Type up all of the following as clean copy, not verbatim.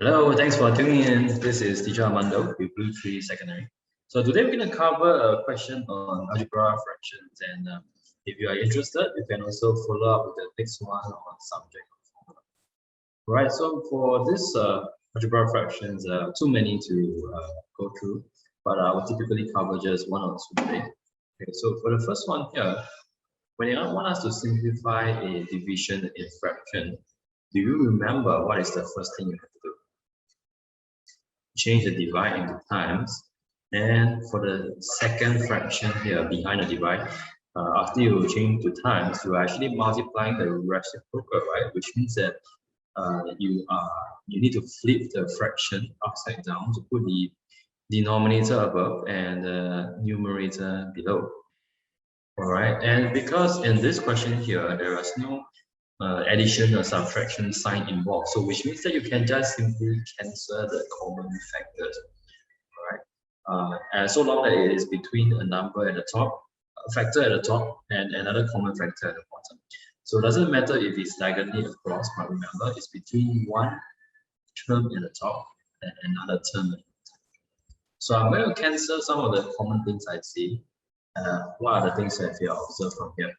Hello, thanks for tuning in. This is Teacher Armando with BlueTree Secondary. So today we're going to cover a question on algebra fractions, and if you are interested, you can also follow up with the next one on subject formula. Right. So for this algebra fractions, too many to go through, but I will typically cover just one or two today. Okay. So for the first one here, when you want us to simplify a division in fraction, do you remember what is the first thing you have to do? Change the divide into times, and for the second fraction here behind the divide, after you change to times, you are actually multiplying the reciprocal, right? Which means that you need to flip the fraction upside down to put the denominator above and the numerator below. All right, and because in this question here there is no addition or subtraction sign involved, so which means that you can just simply cancel the common factors. All right, and so long that it is between a number at the top, a factor at the top, and another common factor at the bottom. So it doesn't matter if it's diagonally across, but remember it's between one term at the top and another term at the bottom. So I'm going to cancel some of the common things I see. What are the things that you observe from here?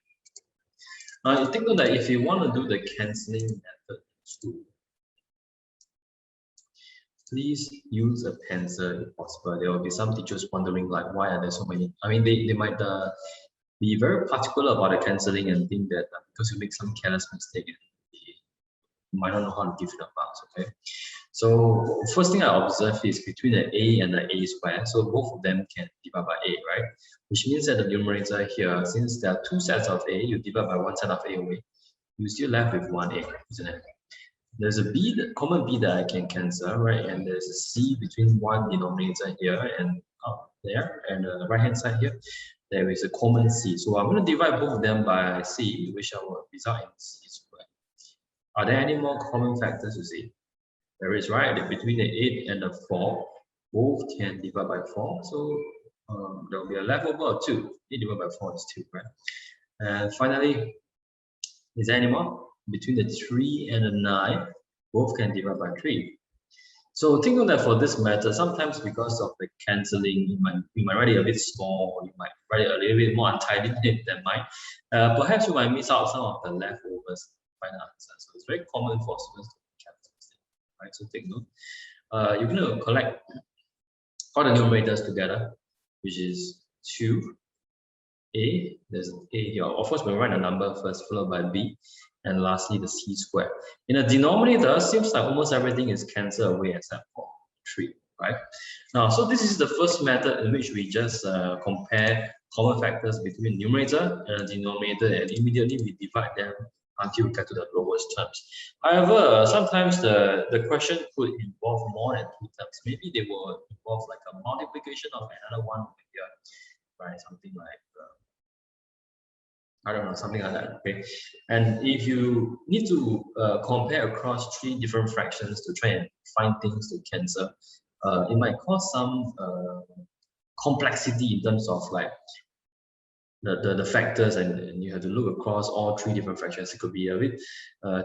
You think that if you want to do the cancelling method too, please use a pencil if possible. There will be some teachers wondering like, why are there so many? I mean, they might be very particular about the cancelling and think that because you make some careless mistake, you might not know how to give it a marks. Okay. So first thing I observe is between the a and the a square. So both of them can divide by a, right? Which means that the numerator here, since there are two sets of a, you divide by one set of a away, you still left with one a, isn't it? There's a b, the common b that I can cancel, right? And there's a c between one denominator here and up there, and the right hand side here, there is a common c. So I'm going to divide both of them by c, which will result in c squared. Are there any more common factors to see? There is, right? Between the 8 and the 4, both can divide by 4. So there will be a leftover of 2. 8 divided by 4 is 2, right? And finally, is there any more? Between the 3 and the 9, both can divide by 3. So think of that for this method. Sometimes because of the cancelling, you might write it a bit small, or you might write it a little bit more untidy than mine. Perhaps you might miss out some of the leftovers to find the answer. So it's very common for students to cancel. Right, so take note. You're going to collect all the numerators together, which is 2a. There's a here. Of course, we'll write the number first, followed by b, and lastly the c squared. In the denominator, seems like almost everything is cancelled away except for 3. Right now, so this is the first method in which we just compare common factors between numerator and denominator, and immediately we divide them until we get to the lowest terms. However, sometimes the question could involve more than 2 terms. Maybe they will involve like a multiplication of another one here, right? Something like I don't know, something like that. Okay, and if you need to compare across 3 different fractions to try and find things to cancel, it might cause some complexity in terms of like the factors, and you have to look across all 3 different fractions. It could be a bit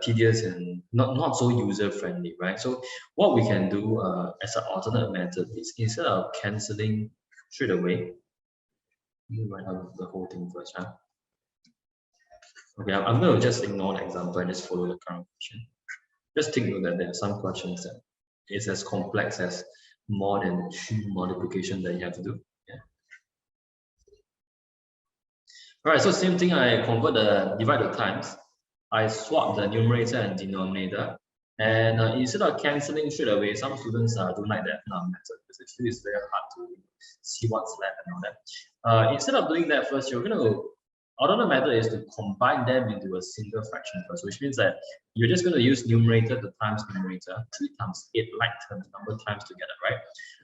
tedious and not so user friendly, right? So what we can do as an alternate method is, instead of cancelling straight away, let me write out the whole thing first. Huh? Okay, I'm going to just ignore the example and just follow the current question. Just take note that there are some questions that it's as complex as more than 2 multiplication that you have to do. All right, so same thing, I convert the divide to times. I swap the numerator and denominator. And instead of cancelling straight away, some students don't like that method because it feels very hard to see what's left and all that. Instead of doing that first, you're going to, alternate method is to combine them into a single fraction first, which means that you're just going to use numerator to times numerator, 3 times 8 like terms, number times together, right?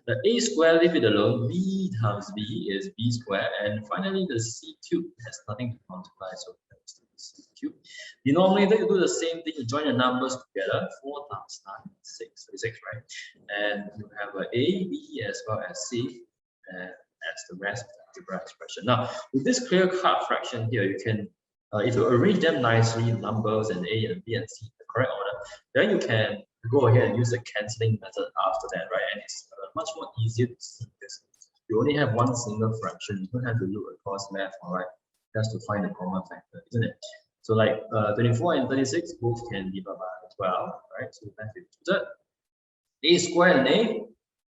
The a square, leave it alone. B times b is b square, and finally the c cubed has nothing to multiply, so that's the c cubed. Denominator, you do the same thing. You join the numbers together. 4 times 9 is 6, right? And you have a, b as well as c, and that's the rest of the algebra expression. Now, with this clear-cut fraction here, you can, if you arrange them nicely, numbers and a and b and c in the correct order, then you can go ahead and use the cancelling method after that, right? And it's much more easier to see this. You only have one single fraction. You don't have to look across left or right just to find the common factor, isn't it? So like 24 and 36 both can divide by 12, right? So left with two-thirds. A squared and A,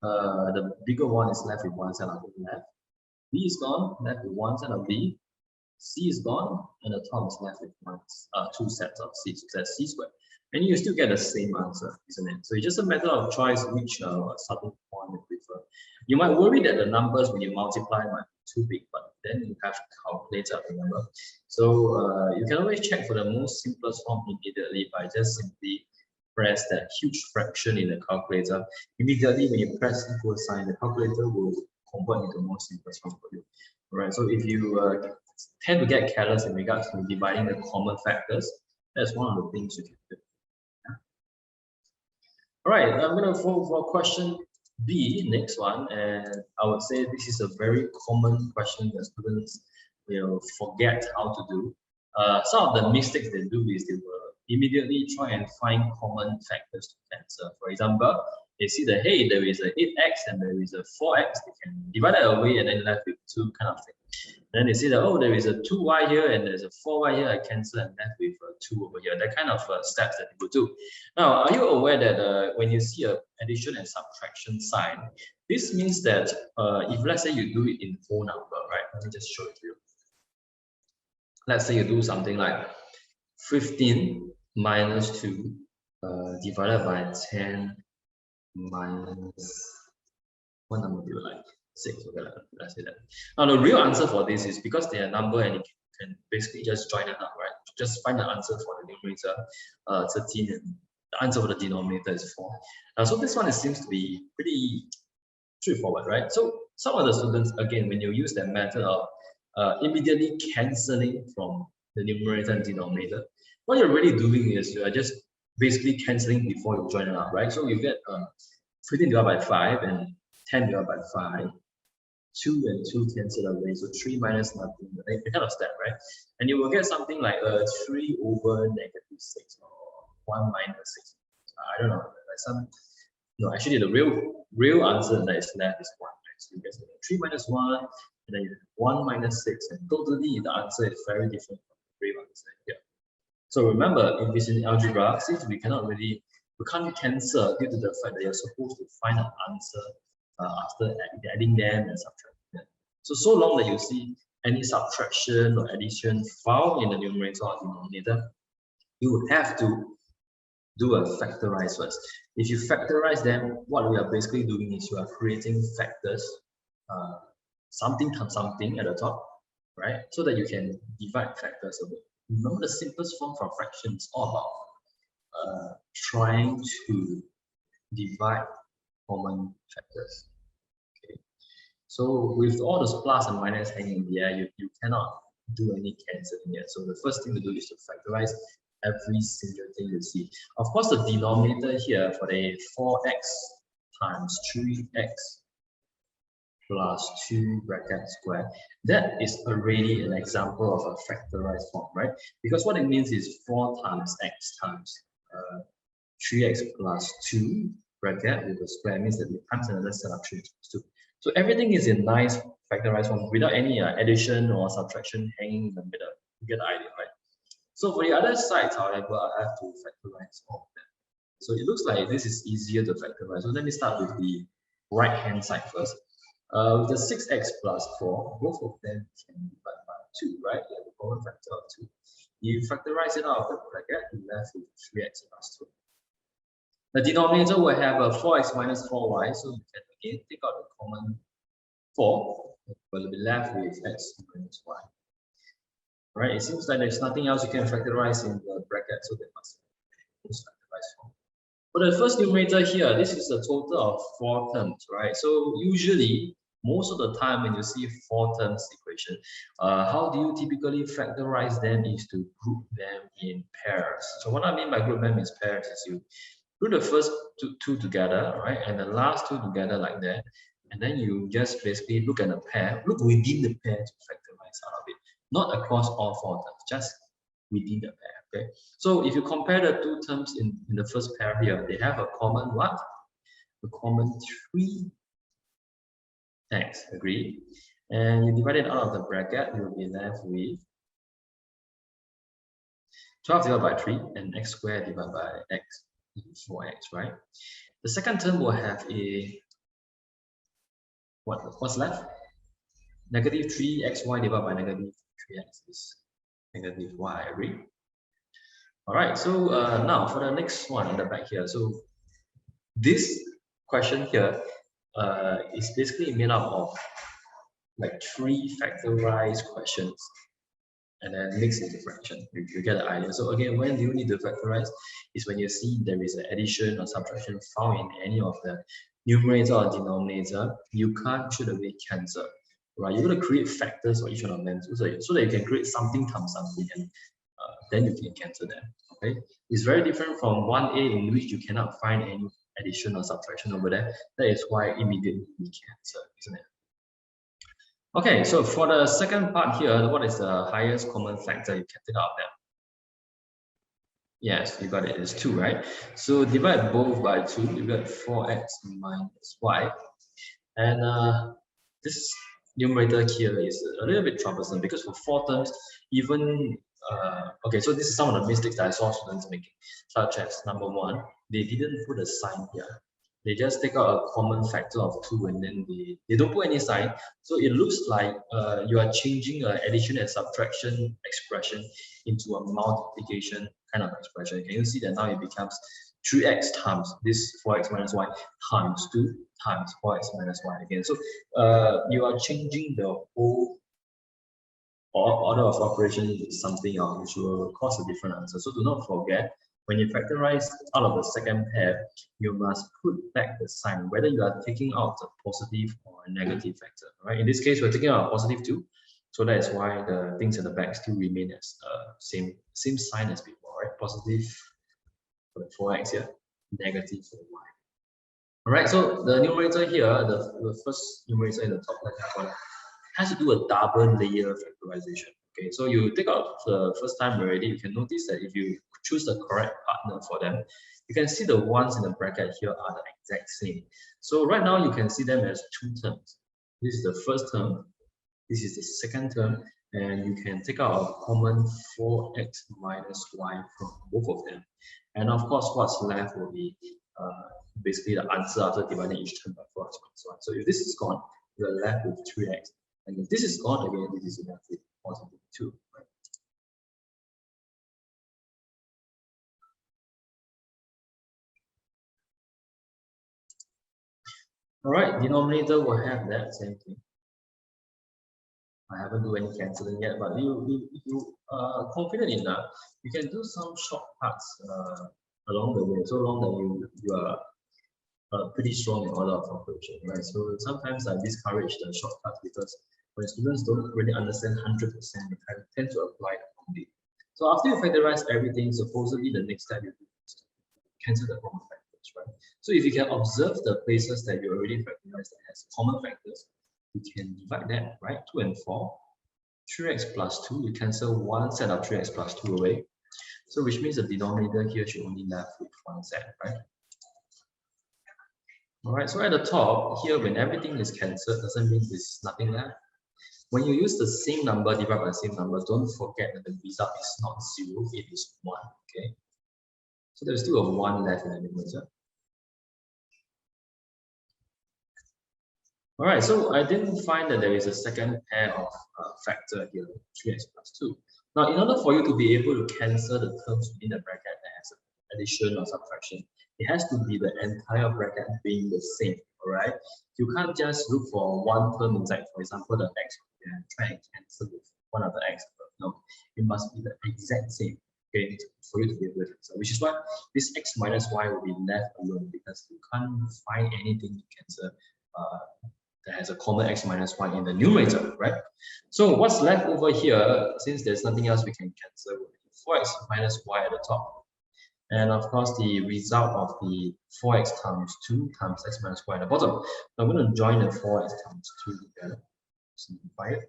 the bigger one is left with one side of the left. B is gone, left with one side of B. C is gone, and the top is left with two sets of C, so that's C squared. And you still get the same answer, isn't it? So it's just a matter of choice which starting point you prefer. You might worry that the numbers when you multiply might be too big, but then you have to calculate out the number. So you can always check for the most simplest form immediately by just simply press that huge fraction in the calculator. Immediately when you press equal sign, the calculator will convert into the most simplest form for you. All right, so if you tend to get careless in regards to dividing the common factors, that's one of the things you can do. Yeah. All right, I'm going to go for question B, next one, and I would say this is a very common question that students will forget how to do. Some of the mistakes they do is they will immediately try and find common factors to cancel. For example, they see that, hey, there is a 8x and there is a 4x, they can divide that away and then left with 2 kind of thing. Then they see that, oh, there is a 2y here and there's a 4y here, I cancel and left with 2 over here. That kind of steps that people do. Now, are you aware that when you see a addition and subtraction sign, this means that if let's say you do it in whole number, right? Let me just show it to you. Let's say you do something like 15 minus 2 divided by 10 minus, what number do you like? 6, okay, let's say that. Now the real answer for this is because they are number and you can basically just join it up, right? Just find the answer for the numerator, 13, and the answer for the denominator is 4. So this one seems to be pretty straightforward, right? So some of the students, again, when you use that method of immediately cancelling from the numerator and denominator, what you're really doing is you are just basically cancelling before you join it up, right? So you get 15 divided by 5 and 10 divided by 5, 2 and 2 cancel away, so 3 minus nothing, that kind of step, right? And you will get something like 3 over negative 6 or 1 minus 6. I don't know, like some, no, actually the real answer that is left is 1, right? So you get 3 minus 1, and then you have 1 minus 6, and totally the answer is very different from the real answer here. So remember, if it's in algebra, since we can't cancel due to the fact that you're supposed to find an answer after adding them and subtracting them. So long that you see any subtraction or addition found in the numerator or denominator, you would have to do a factorize first. If you factorize them, what we are basically doing is you are creating factors, something times something at the top, right? So that you can divide factors a bit. Remember, the simplest form for fraction is all about trying to divide common factors. Okay. So with all those plus and minus hanging in the air, you cannot do any cancelling yet. So the first thing to do is to factorize every single thing you see. Of course, the denominator here for the 4x times 3x plus 2 bracket square, that is already an example of a factorized form, right? Because what it means is 4 times x times 3x plus 2 bracket with a square means that we times another set of 3 times 2. So everything is in nice factorized form without any addition or subtraction hanging in the middle. You get the idea, right? So for the other sides, however, I have to factorize all of them. So it looks like this is easier to factorize. So let me start with the right hand side first. With the 6x plus 4, both of them can be divided by 2, right? You have a common factor of 2. You factorize it out of the bracket, you're left with 3x plus 2. The denominator will have a 4x minus 4y, so you can again take out the common 4, will be left with x minus y. Right? It seems like there's nothing else you can factorize in the bracket, so they must be factorized form. For the first numerator here, this is a total of 4 terms, right? So usually, most of the time when you see 4 terms equation, how do you typically factorize them is to group them in pairs. So what I mean by group them in pairs is you group the first two together, right? And the last 2 together like that. And then you just basically look at the pair, look within the pair to factorize out of it. Not across all 4 terms, just within the pair. Okay, so if you compare the two terms in the first pair here, they have a common what? A common 3x, agree? And you divide it out of the bracket, you will be left with 12 divided by 3 and x squared divided by x equals 4x, right? The second term will have a, what's left? Negative 3xy divided by negative 3x is negative y, agree? All right, so now for the next one in the back here. So this question here is basically made up of like 3 factorized questions and then mix into fraction. You get the idea. So again, when do you need to factorize? Is when you see there is an addition or subtraction found in any of the numerator or denominator, you can't straight away cancel. Right? You're going to create factors for each one of them so that you can create something times something, and then you can cancel them. Okay, it's very different from 1a in which you cannot find any addition or subtraction over there. That is why immediately we cancel, isn't it? Okay, so for the second part here, what is the highest common factor you can take out of them? Yes, you got it. It's 2, right? So divide both by 2, you got 4x minus y. And this numerator here is a little bit troublesome because for 4 terms, even okay, so this is some of the mistakes that I saw students making, such as number 1, they didn't put a sign here. They just take out a common factor of 2 and then they don't put any sign. So it looks like you are changing an addition and subtraction expression into a multiplication kind of expression. Can you see that now it becomes 3x times this 4x minus y times 2 times 4x minus y again. So you are changing the whole order of operations into something else, which will cause a different answer. So do not forget, when you factorize out of the second pair, you must put back the sign, whether you are taking out a positive or a negative factor. Right? In this case, we're taking out a positive 2, so that is why the things at the back still remain as same sign as before, right? Positive for the 4x here, negative for the y. All right, so the numerator here, the first numerator in the top left corner, has to do a double layer factorization. Okay, so you take out the first time already, you can notice that if you choose the correct partner for them, you can see the ones in the bracket here are the exact same. So right now you can see them as 2 terms. This is the first term, this is the second term, and you can take out a common 4x minus y from both of them. And of course, what's left will be basically the answer after dividing each term by 4x minus y. So if this is gone, you're left with 3x. And if this is gone again, this is left with positive 2. Right? All right, denominator will have that same thing. I haven't do any cancelling yet, but you are confident enough, you can do some shortcuts along the way, so long that you are pretty strong in order of operation, right? So sometimes I discourage the shortcuts because when students don't really understand 100%, they tend to apply it only. So after you factorize everything, supposedly the next step you do is to cancel the common factors, right? So if you can observe the places that you already factorized that has common factors, you can divide that, right? 2 and 4, 3x plus 2, you cancel one set of 3x plus 2 away. So which means the denominator here should only left with one set, right? All right, so at the top here, when everything is cancelled, doesn't mean there's nothing left. When you use the same number, divide by the same number, don't forget that the result is not 0, it is 1, okay? So there's still a 1 left in the numerator. All right, so I didn't find that there is a second pair of factor here, 3x plus 2. Now, in order for you to be able to cancel the terms within the bracket that has addition or subtraction, it has to be the entire bracket being the same, all right? You can't just look for one term inside, for example, the x, and try and cancel with one of the x. No, it must be the exact same, okay, for you to be able to cancel, which is why this x minus y will be left alone because you can't find anything to cancel that has a common x minus 1 in the numerator, right? So what's left over here, since there's nothing else we can cancel, 4x minus y at the top. And of course, the result of the 4x times 2 times x minus y at the bottom. So I'm going to join the 4x times 2 together. Simplify it.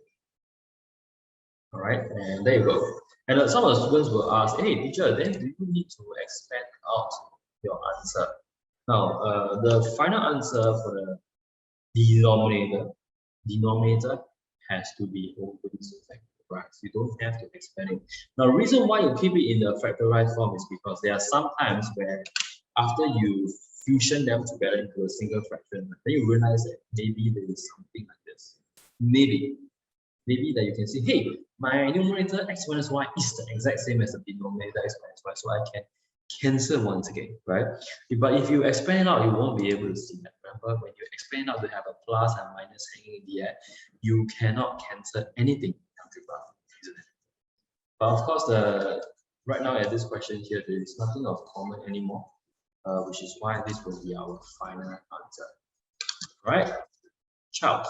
All right, and there you go. And some of the students will ask, hey teacher, then do you need to expand out your answer? Now, the final answer for the denominator has to be open to factorize. You don't have to expand it. Now, the reason why you keep it in the factorized form is because there are some times where after you fusion them together into a single fraction, then you realize that maybe there is something like this. Maybe that you can see, hey, my numerator x minus y is the exact same as the denominator x minus y, so I can cancel once again, right? But if you expand it out, you won't be able to see that. Remember, when you expand out to have a plus and minus hanging in the air, you cannot cancel anything in algebra, isn't it? But of course, right now at this question here, there is nothing of common anymore, which is why this will be our final answer. All right, ciao.